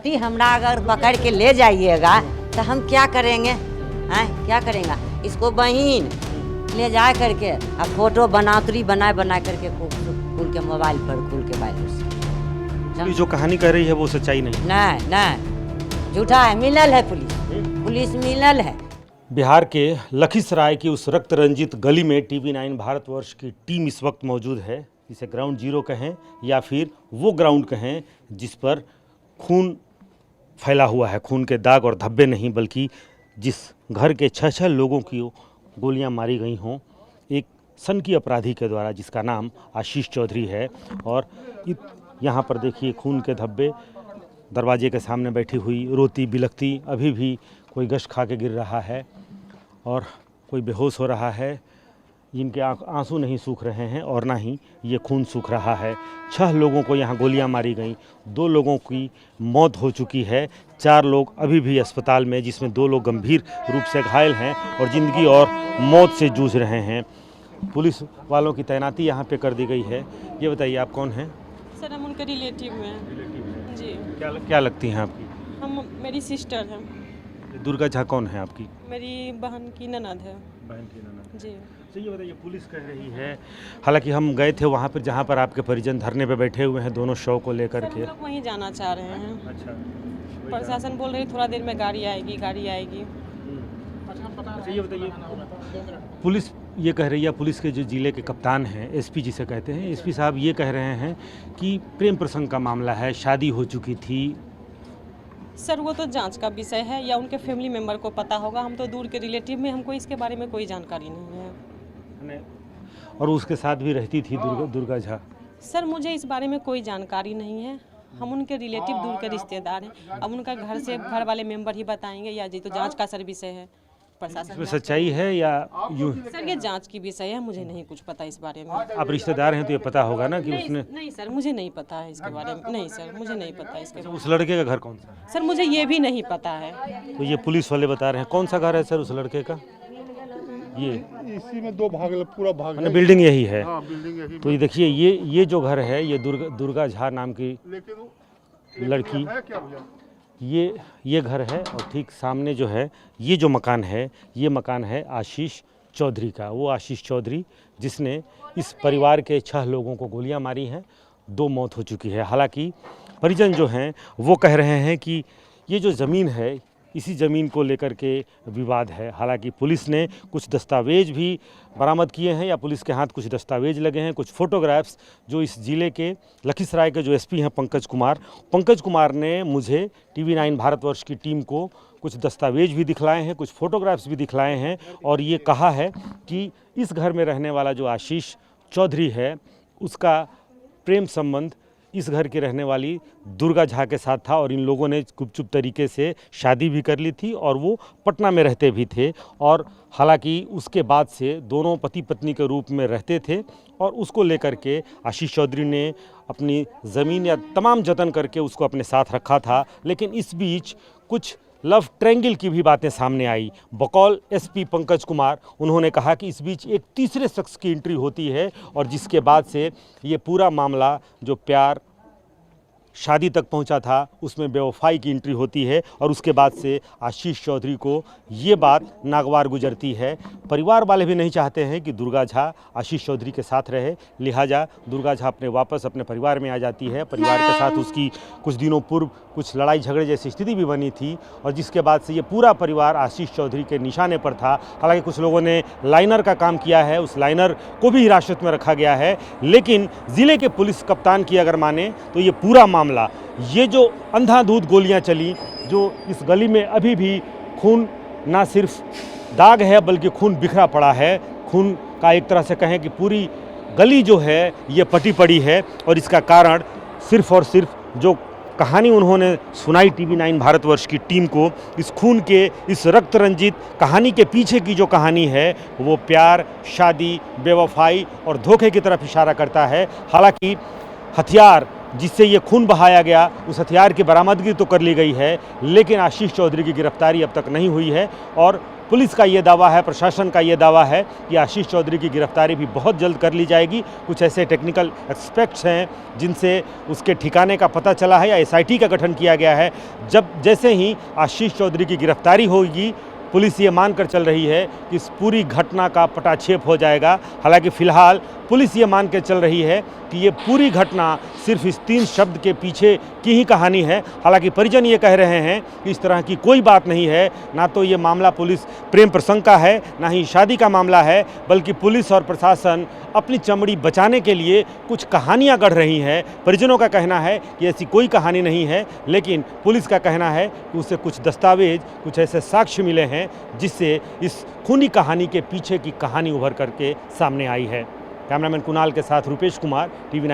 पति हमरा अगर पकड़ के ले जाइएगा तो हम क्या करेंगे? हैं, क्या करेंगे? इसको बहन ले जा करके अब फोटो बनातरी बना करके खुल के मोबाइल पर खुल के वायरस। जो कहानी कह रही है वो सच्चाई नहीं। नहीं झूठा है, मिलल है पुलिस मिलल है। बिहार के लखीसराय की उस रक्त रंजित गली में TV9 भारतवर्ष की टीम इस वक्त मौजूद है, जिसे ग्राउंड जीरो कहें या फिर वो ग्राउंड कहें जिस पर खून फैला हुआ है। खून के दाग और धब्बे नहीं, बल्कि जिस घर के 6 लोगों की गोलियां मारी गई हों एक सनकी अपराधी के द्वारा, जिसका नाम आशीष चौधरी है। और यहाँ पर देखिए खून के धब्बे, दरवाजे के सामने बैठी हुई रोती बिलखती, अभी भी कोई गश खा के गिर रहा है और कोई बेहोश हो रहा है, जिनके आंसू नहीं सूख रहे हैं और ना ही ये खून सूख रहा है। 6 लोगों को यहाँ गोलियां मारी गईं, 2 लोगों की मौत हो चुकी है, 4 लोग अभी भी अस्पताल में, जिसमें 2 लोग गंभीर रूप से घायल हैं और ज़िंदगी और मौत से जूझ रहे हैं। पुलिस वालों की तैनाती यहाँ पे कर दी गई है। ये बताइए आप कौन हैं? सर हम उनके रिलेटिव हैं जी। क्या लगती हैं आपकी? हम मेरी सिस्टर हैं। दुर्गा झा कौन है आपकी? मेरी बहन की ननद है। बहन की ननद जी। तो ये बताइए, पुलिस कह रही है, हालांकि हम गए थे वहाँ पर जहाँ पर आपके परिजन धरने पे बैठे हुए हैं दोनों शव को लेकर के। हम लोग वहीं जाना चाह रहे हैं। अच्छा, प्रशासन बोल रही थोड़ा देर में गाड़ी आएगी। अच्छा, ये बताइए, पुलिस ये कह रही है, पुलिस के जो जिले के कप्तान हैं, SP जिसे कहते हैं, SP साहब ये कह रहे हैं कि प्रेम प्रसंग का मामला है, शादी हो चुकी थी। सर वो तो जांच का विषय है या उनके फैमिली मेंबर को पता होगा। हम तो दूर के रिलेटिव में, हमको इसके बारे में कोई जानकारी नहीं है। और उसके साथ भी रहती थी दुर्गा झा। सर मुझे इस बारे में कोई जानकारी नहीं है। हम उनके रिलेटिव दूर के रिश्तेदार हैं। अब उनका घर वाले मेंबर ही बताएंगे या जी तो जांच का सर विषय है। प्रशासन इसमें सच्चाई है या यूं? सर ये जांच की विषय है, मुझे नहीं कुछ पता इस बारे में। आप रिश्तेदार हैं तो ये पता होगा ना कि उसने। नहीं सर मुझे नहीं पता है इसके बारे में। नहीं सर मुझे नहीं पता इसके बारे में। उस लड़के का घर कौन सा है? सर मुझे ये भी नहीं पता है। तो ये पुलिस वाले बता रहे हैं। कौन सा घर है सर उस लड़के का? ये इसी में 2 भाग, पूरा भाग है। बिल्डिंग यही है। हाँ, बिल्डिंग यही। तो ये देखिए, ये जो घर है, ये दुर्गा झा नाम की लड़की, है क्या भैया? ये घर है। और ठीक सामने जो है ये जो मकान है, ये मकान है आशीष चौधरी का। वो आशीष चौधरी जिसने इस परिवार के 6 लोगों को गोलियां मारी हैं, 2 मौत हो चुकी है। हालांकि परिजन जो हैं वो कह रहे हैं कि ये जो ज़मीन है, इसी ज़मीन को लेकर के विवाद है। हालांकि पुलिस ने कुछ दस्तावेज भी बरामद किए हैं, या पुलिस के हाथ कुछ दस्तावेज लगे हैं, कुछ फ़ोटोग्राफ्स जो इस ज़िले के लखीसराय के जो SP हैं पंकज कुमार ने मुझे TV9 भारतवर्ष की टीम को कुछ दस्तावेज भी दिखलाए हैं, कुछ फ़ोटोग्राफ्स भी दिखलाए हैं। और ये कहा है कि इस घर में रहने वाला जो आशीष चौधरी है, उसका प्रेम संबंध इस घर की रहने वाली दुर्गा झा के साथ था और इन लोगों ने गुपचुप तरीके से शादी भी कर ली थी और वो पटना में रहते भी थे। और हालांकि उसके बाद से दोनों पति पत्नी के रूप में रहते थे और उसको लेकर के आशीष चौधरी ने अपनी ज़मीन या तमाम जतन करके उसको अपने साथ रखा था। लेकिन इस बीच कुछ लव ट्रायंगल की भी बातें सामने आई। बकौल SP पंकज कुमार, उन्होंने कहा कि इस बीच एक तीसरे शख्स की एंट्री होती है और जिसके बाद से ये पूरा मामला जो प्यार शादी तक पहुंचा था उसमें बेवफाई की एंट्री होती है और उसके बाद से आशीष चौधरी को ये बात नागवार गुजरती है। परिवार वाले भी नहीं चाहते हैं कि दुर्गा झा आशीष चौधरी के साथ रहे, लिहाजा दुर्गा झा वापस अपने परिवार में आ जाती है। परिवार के साथ उसकी कुछ दिनों पूर्व कुछ लड़ाई झगड़े जैसी स्थिति भी बनी थी और जिसके बाद से ये पूरा परिवार आशीष चौधरी के निशाने पर था। हालांकि कुछ लोगों ने लाइनर का काम किया है, उस लाइनर को भी हिरासत में रखा गया है। लेकिन ज़िले के पुलिस कप्तान की अगर माने तो ये पूरा मामला, ये जो अंधाधुंध गोलियां चली, जो इस गली में अभी भी खून ना सिर्फ दाग है बल्कि खून बिखरा पड़ा है, खून का एक तरह से कहें कि पूरी गली जो है ये पटी पड़ी है। और इसका कारण सिर्फ और सिर्फ जो कहानी उन्होंने सुनाई TV9 भारतवर्ष की टीम को, इस खून के, इस रक्त रंजित कहानी के पीछे की जो कहानी है वो प्यार, शादी, बेवफाई और धोखे की तरफ इशारा करता है। हालांकि हथियार जिससे ये खून बहाया गया, उस हथियार की बरामदगी तो कर ली गई है, लेकिन आशीष चौधरी की गिरफ्तारी अब तक नहीं हुई है। और पुलिस का ये दावा है, प्रशासन का ये दावा है कि आशीष चौधरी की गिरफ्तारी भी बहुत जल्द कर ली जाएगी। कुछ ऐसे टेक्निकल एस्पेक्ट्स हैं जिनसे उसके ठिकाने का पता चला है या एसआईटी का गठन किया गया है। जैसे ही आशीष चौधरी की गिरफ्तारी होगी, पुलिस ये मानकर चल रही है कि इस पूरी घटना का पटाक्षेप हो जाएगा। हालांकि फ़िलहाल पुलिस ये मान के चल रही है कि ये पूरी घटना सिर्फ इस 3 शब्द के पीछे की ही कहानी है। हालांकि परिजन ये कह रहे हैं कि इस तरह की कोई बात नहीं है, ना तो ये मामला पुलिस प्रेम प्रसंग का है, ना ही शादी का मामला है, बल्कि पुलिस और प्रशासन अपनी चमड़ी बचाने के लिए कुछ कहानियां गढ़ रही हैं। परिजनों का कहना है कि ऐसी कोई कहानी नहीं है, लेकिन पुलिस का कहना है कि उसे कुछ दस्तावेज, कुछ ऐसे साक्ष्य मिले हैं जिससे इस खूनी कहानी के पीछे की कहानी उभर करके सामने आई है। कैमरामैन कुणाल के साथ रुपेश कुमार, TV9।